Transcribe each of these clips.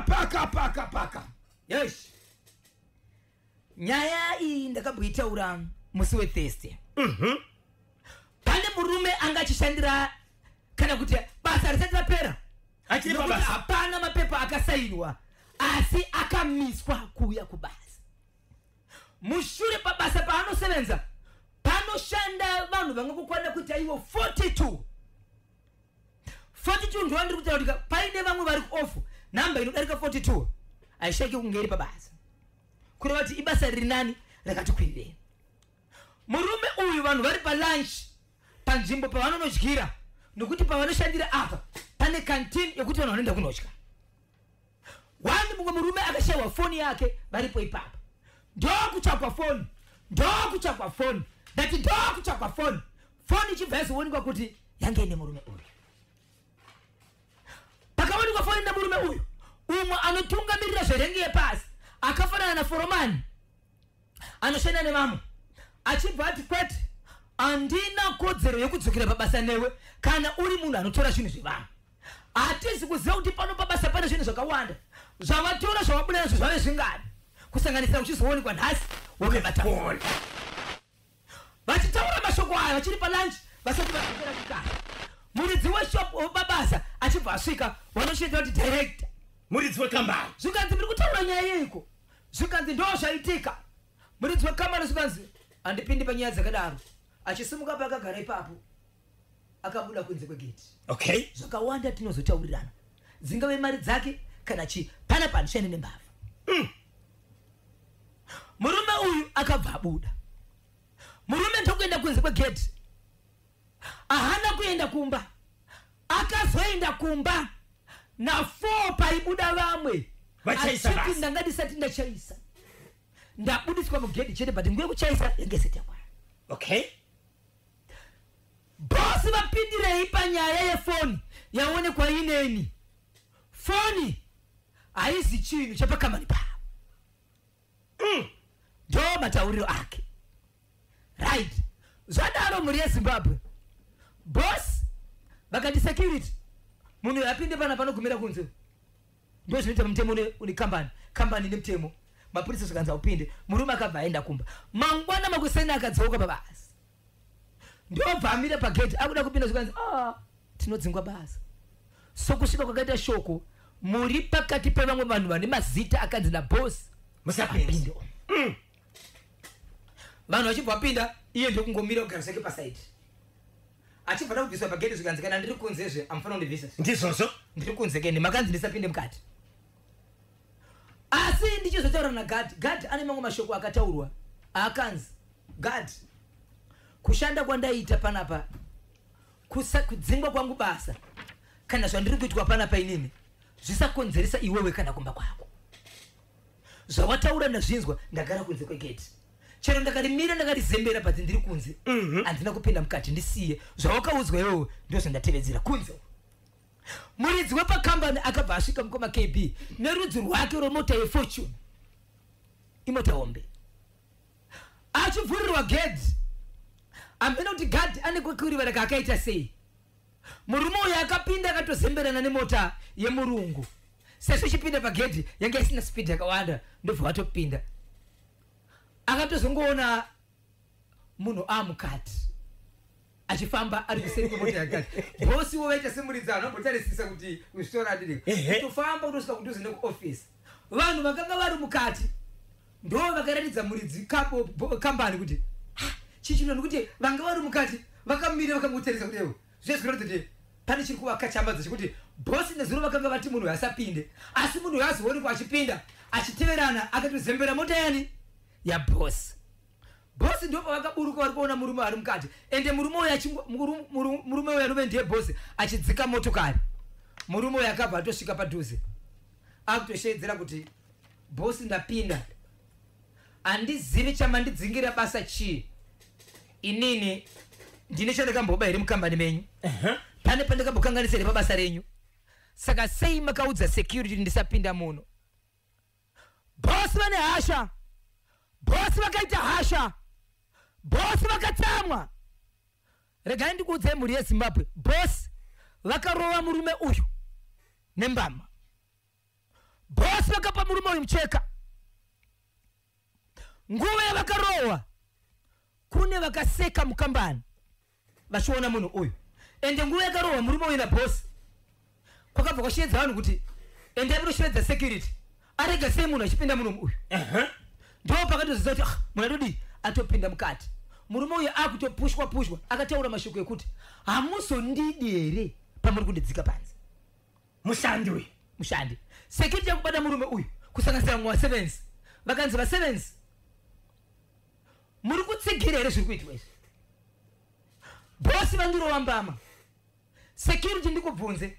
paka. Yes. Nyaya iyi ndakabwitaura musi weThursday. Pane murume angachishandira kana kuti basa risati rapera. Achiri pabasa. Hapana mapepa akasainwa asi akamiswa kuuya kubasa. Mushure pabasa paanosevenza panoshanda vanhu vangakukwana kuti aiwo 42 ndiwo ndiri kutaura kuti paine vamwe vari off namba inodarika 42 aishaki kunge iri pabasa kureva kuti ibasa riri nani rakati kwirirei. Murume uyu vanhu vari palunch panzvimbo pavanonodyira nokuti pavanoshandira apa pane canteen yekuti vanhu vanoenda kunodya. Mumwe murume akashayiwa foni yake varipo ipapo. Ndokutsvakwa foni ndati ndokutsvakwa foni ichibva yazoonekwa kuti yange ine murume uyu. Pakaonekwa foni nemurume uyu umwe anotungamirira zverengi yepasi akafanana naforomani anoshanda nevamwe achibva ati kwete andina kodzero yekudzokera pabasa newe kana uri munhu anotora zvinhu zvevamwe. Hatizi kuziva kuti pano pabasa pane zvinhu zvakawanda zvavatora zvavabuda nazvo zvave zvingani kusanganisira uchizoonekwa nhasi wakabata foni. Vachitaura mashoko aya vachiri palunch vasati vapera kugara. Muridzi webabasa achibva asvika vanosvika kuti director muridzi wekambani. Zvikanzi muri kutaura nyaya yeiko? Zvikanzi ndo zvaitika. Muridzi wekambani zvikanzi handipindi panyaya dzakadaro. Achisimuka pakagara ipapo akabuda kunze kwegeti. Okay. Zvakawanda tinozotaurirana. Dzingave mari dzake kana chi pana panishane nembavha. Murume uyu akabva abuda. Murume ndokuenda kunze kwegeti. Ahana kuenda kumba. Akazoenda kumba na 4 paibuda vamwe. Achipinda ngadisati ndachaisa. Ndabudiswa mugedi chete but nguye kuchaisa yange seti yakwana. Okay. Bosi vapindirei panyaya yefoni yaonekwa ineni. Foni haizi chinhu chapaKambani pavo. Ndo matauriro ake. Right. Zvadaro muri yeZimbabwe. Boss vakati security munhu yapinde pana panogumira kunze. Ndo zvinoita mutemo une Kambani nemutemo. Mapurisa zvakanza upinde. Murume akabva aenda kumba. Mangwana makusena akadzoka pabasa. Ndobva amire pagate akuda kupinda zvikanzi tinodzingwa basa. Sokusvika kwakaita shoko muri pakati pevamwe vanhu vane mazita akanzi naboss musapinde. Vanhu vachibva vapinda iye ndokungomira kugara zvake paside. Achibva kubviswa pagate zvikanzi kana ndiri kunzezve amufana kundibvisa. Ndizvozvo ndiri kunze kene makanzi ndisapinde mukati. Asi ndichizotaura naGad ane mamwe mashoko akataurwa akanzi Gad kushanda kwandaita panapa kudzingwa kwangu basa kana zvandiri kuitwa panapa inini zvisakonzeresa iwewe kana kumba kwako. Zvawataura ndazvinzwa ndagara kunze kwegeti. Chero ndakarimira ndakarizembera but ndiri kunze. Handina kupinda mukati ndisiye. Zvawakaudzwa iwewe ndozvo ndatevedzera kunze. Muridzi wepaKambani akabva asvika mukoma KB nerudzi rwake romota yefortune. Imota hombe. Achivhurirwa gate. Amena kuti Gad ane kwekuriva akaita sei. Murume uyu akapinda akatozemberana nemota yemurungu. Sezvo chipinda pagedhi yange isina speed yakawanda ndobva watopinda. Akatozongoona munhu amukati achifamba ari kuseri kwemota yakati. Bosi wovaita semuridzi anombotarisisa kuti kustora adiri. Kutofamba kutosvika kudhuze nekuofisi. Vanhu vakanga vari mukati ndo vakaratidza muridzi Kambani kuti chichino nekuti vanga vari mukati vakamira vakangotarisa kuti ewo zvezvinoratidza kuti pane chiri kuvakachambadza chekuti bosi nezuro vakanga vati munhu asapinde asi munhu azoonekwa achipinda achiteverana akatozembera mota yani yabosi. Bosi ndipo pavakaburuka vari kuona murume ari mukati ende murume uyu anove ndiye bosi achidzika motokari. Murume uyu akabva atosvika padhuze akutoshedzera kuti bosi ndapinda handizivi chamandidzingira basa chii. Inini ndine chandakamboba here muKambani menyu. Pane pandakambokanganisira pabasa renyu. Saka sei makaudza security ndisapinda muno. Bosi vane hasha. Bosi vakaita hasha. Bosi vakatsamwa. Regai ndikuudzai mhuri yeZimbabwe. Bosi vakarova murume uyu nembama. bosi vakapa murume uyu mucheka. Nguva yavakarohwa kune vakaseka muKambani vachiona munhu uyu. Ende nguva yakarohwa murume uyu nabosi kwakabva kwashiedza vanhu kuti ende aviroshiedza security arega sei munhu achipinda murume uyu. Ndo pakatoziva kuti munhu atodi atopinda mukati. Murume uyu akutopushwa akataura mashoko ekuti hamuzondidi here pamuri kundidzika panze. Mushandi uyu. Mushandi. Security yakubata murume uyu kusanganisira mumwe wasevenzi. Vakanzi vasevenzi muri kutsigira here zviri kuitwa izvi. Bosi vandirowa mbama. Security ndikubvunze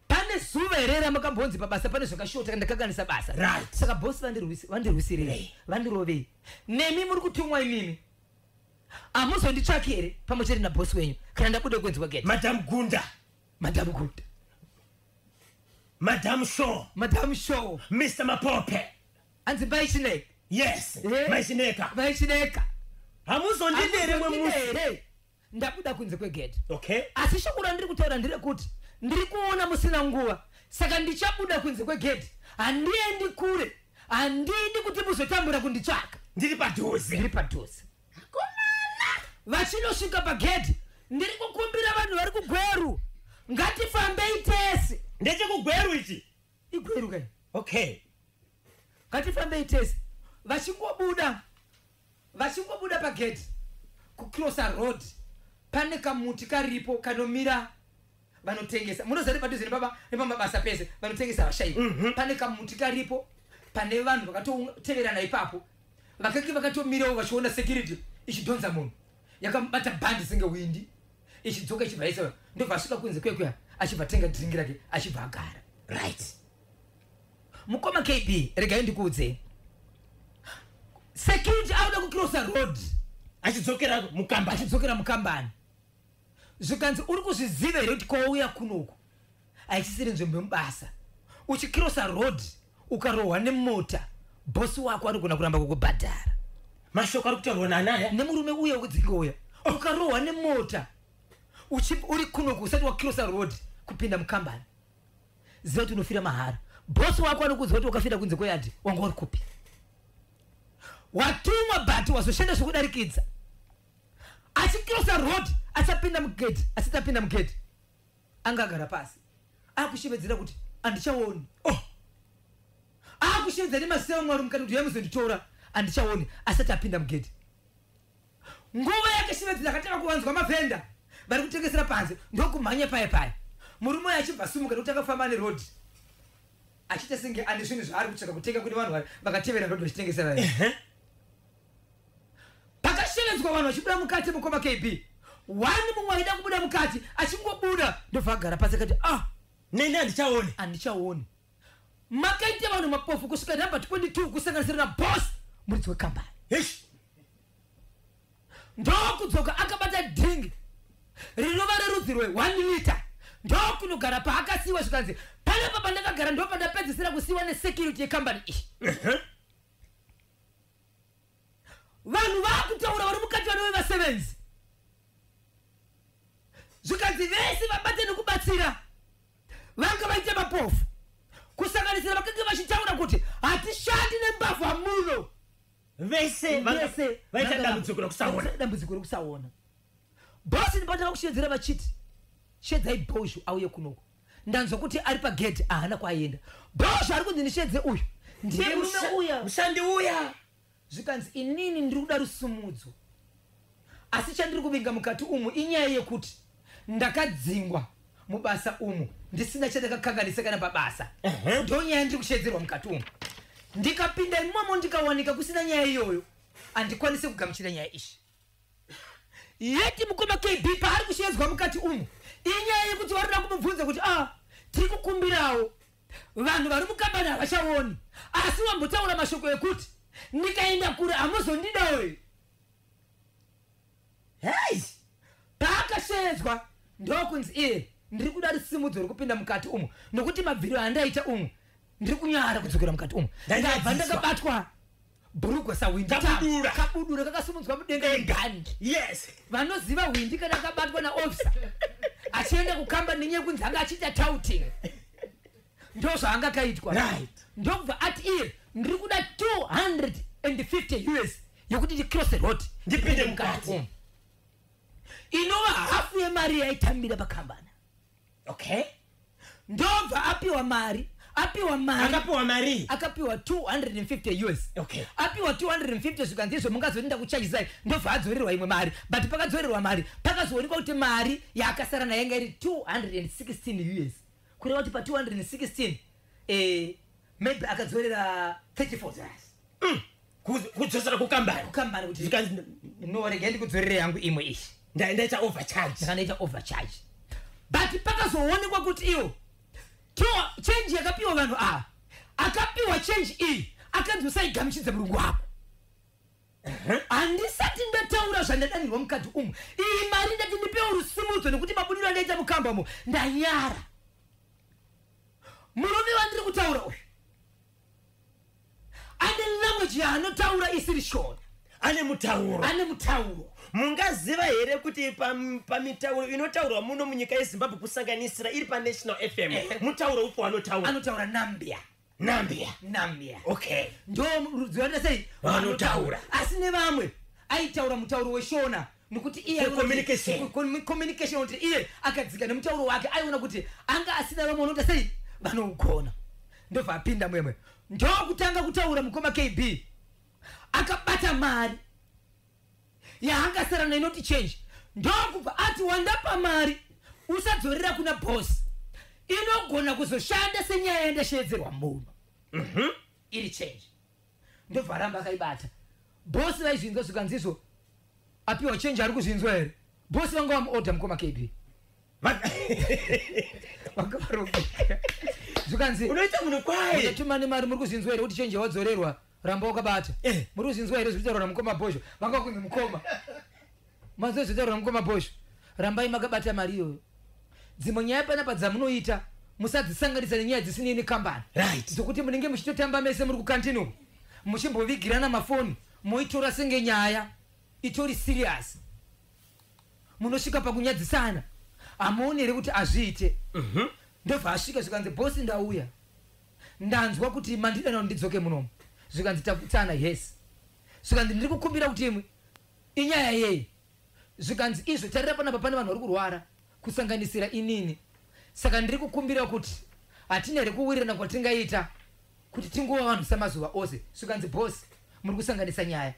pane zuva here ramakambonzi pabasa pane zvakashota ndakakanisa basa. Right. Saka bosi vandirwisirei vandirovei. Nemi muri kutumwa imimi. Hamuzonditsvaki here pamwe chete nabosi wenyu kana ndabuda kwenzi kwageti. Madam Gunda. Madam Shaw. Mr. Mapope. Anzi Baichineka. Yes. Baichineka. Hamuzondidi here mwemusi. Ndabuda kunze kwegeti. Okay. Asi shoko randiri kutaura nderekuti ndiri kuona musina nguva saka ndichabuda kunze kwegeti. Handiendi kure. Handidi kuti muzotambura kunditsvaka. Ndiri padhuze. Vachinosvika pagedhi ndiri kukumbira vanhu vari kugweru ngatifambei tese. Ndechekugweru ichi. Igweru kai. Okay. Ngatifambei tese. Vachingobuda pagedhi kucrossa road pane kamuti karipo kanomira vanotengesa. Munoziva padhuze nepamabasa pese vanotengesa vashayi. Pane kamuti karipo pane vanhu vakatoteverana ipapo vakanga vakatomirawo vachiona security ichidhonza munhu yakabata bhandi senge windi ichidzoka ichibvaisa ndobva asvika kunze kwekuya achibva tenga dhiringi rake achibva agara. Right. Mukoma KB regai ndikuudze. Security auda kucrossa road achidzokera muKambani. Zvikanzi uri kuzviziva here kuti kwauya kunoku haichisiri nzvimbo yemubasa. Uchicrossa road ukarohwa nemota bosi wako anogona kuramba kukubhadhara. Mashoko ari kutaurwa naanaya nemurume uya wekudzika uya ukarohwa nemota uri kunoku usati wacrossa road kupinda muKambani. Ziva kuti unofira mahara. Bosi wako anokuziva kuti wakafira kunze kweyadhi wanga uri kupi. Watumwa bhati wazoshanda zvokudarikidza. Achicrossa road asapinda mugedhi anga agara pasi akushevedzera kuti handichaoni. Akushevedzera nemaseva mwari mukati kuti yamuzonditora handichaoni asati apinda mugedhi. Nguva yakashevedzera akatanga kuvanzwa mavhenda vari kutengesera panze ndokumhanya paya. Murume uyu achibva sumuka nekuti akafamba nerodhi achiita senge ane zvinhu zvaari kutsvaka kutenga kuti vanhu vakatevera rodhi vachitengesera. Pakashevedzwa vanhu vachibuda mukati mukoma KB. Wani mumwe aida kubuda mukati achingobuda ndobva agara pasi akati nene handichaoni. Makaita vanhu mapofu kusvika namba 22 kusanganisira nabosi muridzi weKambani. Ndokudzoka akabata dhingi rinova rerudzi rwe1 lita ndokunogara paakasiyiwa zvikanzi panapa pandakagara ndo pandapedzisira kusiyiwa nesecurity yeKambani iyi. Vanhu vakutaura vari mukati vanove vasevenzi. Zvikanzi vese vabate nekubatsira vanga vaita mapofu kusanganisira vakanga vachitaura kuti hatishandi nembavhu hamuno. Vese vaita dambudziko rekusaona. Bosi ndipataka kushedzera vachiti shedzai bhozhu auye kunoko. Ndanzwa kuti ari pagedhi haana kwaenda. Bhozhu ari kunzi ndishedze uyu ndiye murume uya mushandi uya. Zvikanzi inini ndiri kuda rusumudzo asi chandiri kuvinga mukati umu inyaya yekuti ndakadzingwa mubasa umu ndisina chandakakanganisa kana pabasa. Ndonyaya ndiri kushedzerwa mukati umu. Ndikapinda imomo ndikawanika kusina nyaya iyoyo handikwanisi kugamuchira nyaya ishi. Yeti mukoma KB paari kushedzwa mukati umu inyaya yekuti varida kumubvunza kuti tiri kukumbirawo vanhu vari muKambani havachaoni asi wambotaura mashoko ekuti ndikaenda kure hamuzondidawo. Paakashedzwa ndokunzi ndiri kuda rusumudzo rokupinda mukati umu nokuti mabviro andaita umu ndiri kunyara kudzokera mukati umu. Ndabva ndakabatwa bhurugwa sawindi kabudura kakasimudzwa mudenga negandi. Vanoziva windi kana kabatwa naofisa achienda kuKambani nenyaya yekunzi anga achiita touting. ndozvaanga kaitwa Right. ndobva ati iye ndiri kuda 250 US yokuti ndicross the road Ndipinde mukati. inova hafu yemari yaitambira paKambani. Okay. Ndobva apiwa mari akapiwa 250 US. Okay. Apiwa 250 zvikanzizvo mungazoenda kuchajisai ndobva adzorerwa imwe mari but pakadzorerwa mari pakazoonekwa kuti mari yakasara nayo yanga iri 216 US kureva kuti pa 216 maybe akadzorera $34 kudzosera kuKambani kuti no rega ndikudzorere yangu imwe ishi ndaita overcharge ndakandaita overcharge but pakazoonekwa kuti iwo change yakapiwa vanhu akapiwa change iyi akanzi usaigamuchidza mulungu wako. Handisati ndataura zvandadanirwa mukati umu iyi mari ndati ndipewa rusimudzo nekuti mabudiro andaita mukambamo ndanyara. Murume wandiri kutaura uyu ane language yaanotaura isiri shona, ane mutauro. Mungaziva here kuti pamitauro inotaurwa muno munyika yeZimbabwe kusanganisira iri paNational FM mutauro upo anotaura Nambia. Okay. Ndo rudziwana sei vanotaura asi nevamwe aitaura mutauro weshona nekuti iye communication kuti iye akadzika nemutauro wake aiona kuti anga asina vamwe vanota sei vanougona. Ndobva apinda mwemwe ndokutanga kutaura mukoma KB akabata mari yaangasara nayo inoti change ndokubva ati wandapa mari usadzorera kuna boss inogona kuzoshanda senyaya yandashedzerwa muno iri change. Ndobva aramba akaibata boss vaizvinzwa zvikanzizvo apiwa change ari kuzvinzwa here boss vanga vamuorder mukoma KB zvikanzi unoita munhu kwaye ndatumane mari muri kuzvinzwa here kuti change wadzorerwa ramba wakabata muri kuzvinzwa here zvitaurwa namukoma bosho vanga kunzi mukoma mazo zvitaurwa namukoma bosho rambai makabata mari iyoyo. Dzimwe nyaya panapa dzamunoita musadzisanganisa nenyaya dzisinei neKambani dzokuti munenge muchitotamba mese muri kukantini muchimbovigirana mafoni moitora senge nyaya itori serious munosvika pakunyadzisana amuonere kuti azviite. Ndobva asvika zvikanzi bosi ndauya ndanzwa kuti mandidana ndidzoke munomu zvikanzi takutsana yes zvikanzi ndiri kukumbira kuti imwe inyaya yei zvikanzi izvo tarira panapa pane vanhu vari kurwara kusanganisira inini saka ndiri kukumbira kuti hatina here kuwirirana kwatingaita kuti tingova vanhu samazuva ose. Zvikanzi bosi muri kusanganisa nyaya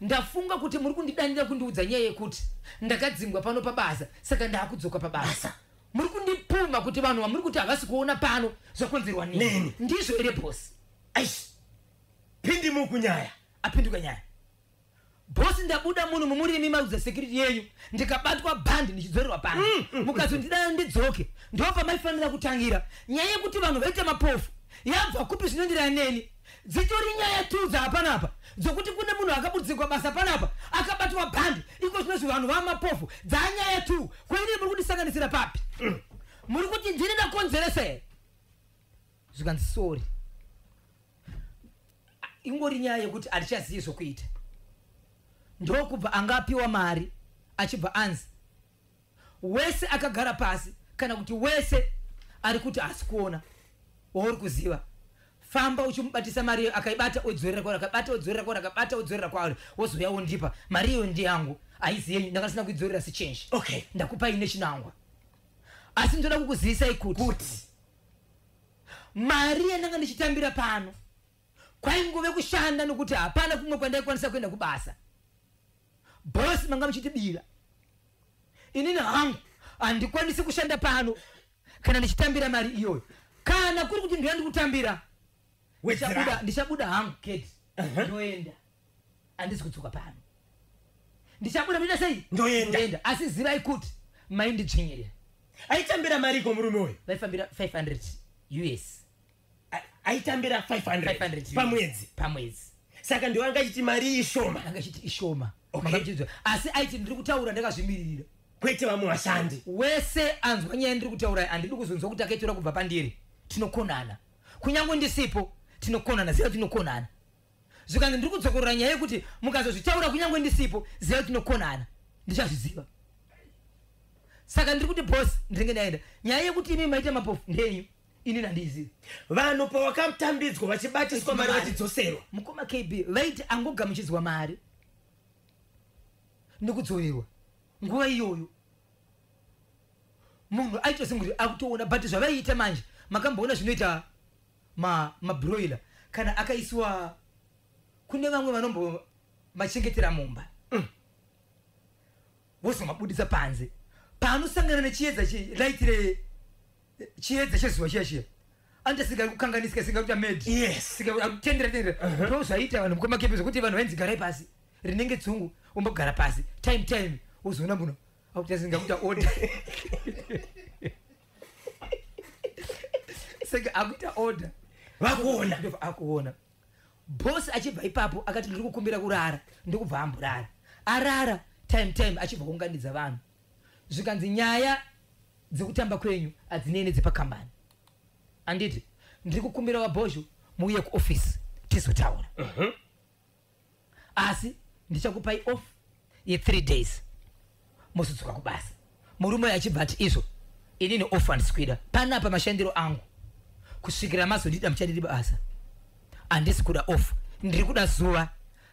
ndafunga kuti muri kundidanira kundiudza nyaya yekuti ndakadzingwa pano pabasa saka ndaakudzoka pabasa muri kundipuma kuti vanhu vamuri kuti havasi kuona pano zvakonzerwa nini ndizvo here bosi. pindi mukunyaya apinduka nyaya bosi ndabuda munhu mumurimi maudza security yenyu ndikabatwa bhandi ndichidzorerwa pano mukazondidana ndidzoke ndopa maifanira kutangira nyaya yekuti vanhu vaita mapofu yabva kupi zvinondirana neni dzitori nyaya tu dzapanapa dzokuti kune munhu akabudzikwa basa panapa akabatwa bhandi iko zvinozvi vanhu vamapofu dzanyaya tu kwaini muri kundisanganisira papi muri kuti ndini ndakonzeresa here zvikanzi sori ingori nyaya yekuti hatichazivi zvokuita. Ndokubva angapiwa mari achibva anzi wese akagara pasi kana kuti wese ari kuti hasi kuona wauri kuziva famba uchimubatisa mari akaibata odzorera kwauri akabata odzorera kwauri akabata odzorera kwauri wozoya wondipa mari iyo ndiyangu haizi yenyu ndakasina kuidzorera sechange. Okay. Ndakupai nechinangwa asi ndoda kukuzivisai kuti mari yandanga ndichitambira pano kwaingove kushanda nokuti hapana kumwe kwandaikwanisa kuenda kubasa. Bosi manga muchitibira inini hangu handikwanisi kushanda pano kana ndichitambira mari iyoyo kana kuri kuti ndiya ndikutambira ndichabuda hangu keti ndoenda handisi kudzoka pano ndichabuda ndoita sei ndoenda asi zivai kuti mainditsvinyirira. Aitambira mari ko murume uyu vaifambira 500 US aitambira 500 pamwedzi saka ndiwo anga achiti mari ishoma Okay. Asi aiti ndiri kutaura ndakazvimirira kwete vamwe vashandi wese anzwa nyaya ndiri kutaura handidi kuzonzwa kuti akaitora kubva pandiri tinokonana kunyange ndisipo tinokonana ziva tinokonana zvikanzi ndiri kudzokorera nyaya yekuti mukazozvitaura kunyange ndisipo ziva tinokonana ndichazviziva saka ndiri kuti bosi ndinenge ndaenda nyaya yekuti imi maita mapofu ndenyu ini nandizi vanhu pawakatambidzwa vachibatiswa mari vachidzoserwa mukoma KB vaiti angogamuchidzwa mari ndikudzoverwa nguva iyoyo munhu aitosinguri akutoona but zvavaiita manje makamboona zvinoita mabroiler kana akaiswa kune vamwe vanombo machengetera mumba vozomabudisa panze paanosangana nechiedza chilaitire chiedza chezuva chiya andasinga kukanganisika singakuita med singatendera ndo zvaita vanhu mukoma kepe zvokuti vanhu vainzi garai pasi rinenge dzungu umbogara pasi time uzoona munhu akuti singakuita order saka akuita order vakuona akuona boss achibva ipapo akati ndiri kukumbira kurara ndikubva amburara arara time achibva kuunganidza vanhu zvikanzi nyaya dzekutamba kwenyu adzinene dzepaKambani anditi ndiri kukumbira wabhozho muuye kuofisi tizotaura asi ndichakupai off ye3 days muzodzoka kubasa murume achibva ati izvo inini off andiswida panapa mashandiro angu kusvikira mazondida muchadidi basa andisi kuda off ndiri kuda zuva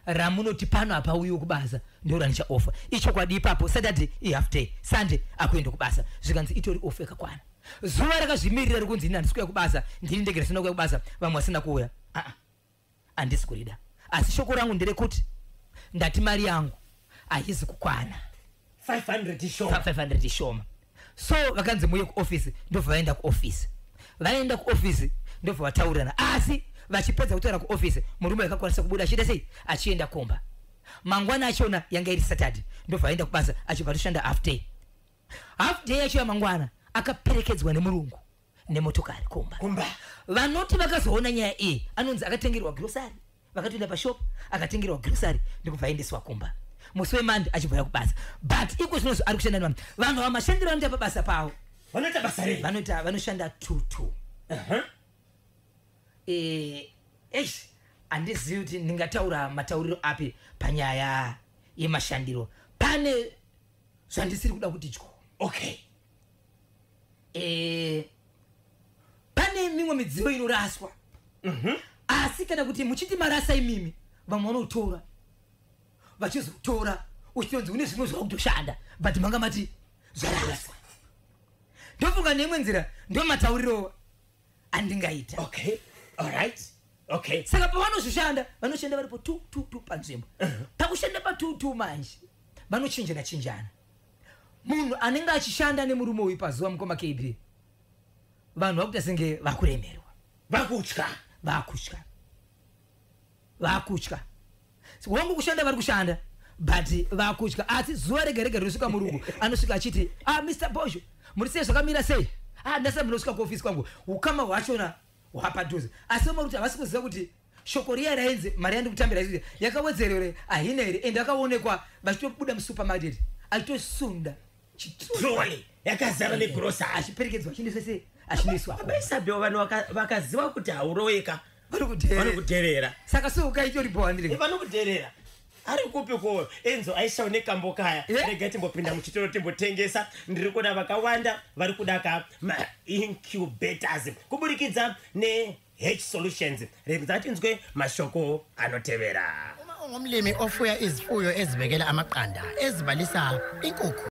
ramunoti pano apa uyu kubasa ndio randicha offer icho kwadi ipapo Saturday half day Sunday akuenda kubasa zvikanzi itori off yakakwana zuva rakazvimirira rikunzi ini andisikuya kubasa ndini ndege risina kuya kubasa vamwe vasina kuuya andisi kurida asi shoko rangu nderekuti ndati mari yangu haizi kukwana 500 shoma so vakanzi muye kuofisi ndobva vaenda kuofisi vaenda kuofisi ndobva vataurirana asi vachipedza kutaura kuofisi murume akakwanisa kubuda achida sei achienda komba mangwana achona yanga iri Saturday ndobva aenda kubasa achibva toshanda half day yacho yamangwana akaperekedzwa nemurungu nemotokari komba vanoti vakazoona nyaya iyi anonzi akatengerwa grocery vakatoenda pashop akatengerwa grocery ndikubva aendeswa komba musi wemande achibva kubasa but iko zvinozvo ari kushanda nevanhu vanhu vamashandiro vanoita pabasa pavo vanoita basa rei vanoshanda 2 handizivi kuti ndingataura matauriro api panyaya yemashandiro pane zvandisiri kuda kuti dyo pane mimwe midziyo inoraswa asi kana kuti muchiti marasa imimi vamwe vanotora vachizotora uchitonzi une zvimwe zvavakutoshanda but manga mati zvaraswa ndofunga neimwe nzira ndo matauriro andingaita saka pavanozvishanda vanoshanda varipo 2 panzvimbo pakushanda pa2 manje vanochinjana munhu anenge achishanda nemurume uyu pazuva mukoma KB vanhu vakuita senge vakuremerwa vakutya wangu kushanda vari kushanda but vakutya asi zuva rega rinosvika murungu anosvika achiti Mr. Bosho muri sei zvakamira sei ndasa munosvika kuofisi kwangu ukama hwachona hwapadhuze asi vamaruti havasi kuziva kuti shoko riya rainzi mari yandikutambira yakawedzerere ahina here ende akaonekwa vachitobuda musupermarket achitosunda chitroli yakazara negrosa achiperekedzwa achindiswa sei achindiswa baisabheo vanhu vakaziva kuti hauroweka vanokuteerera saka soukaitolipoa ndiri vanokuteerera ari kupi ko enzo aishawo nekambo kaya rega timbopinda muchitoro timbotengesa ndiri kuona vakawanda vari kudaka incubators kuburikidza H solutions rebza tinzwe mashoko anotevera uma ungumlimi ofuya izifuyo ezibekela amaqanda ezibalisa inkukhu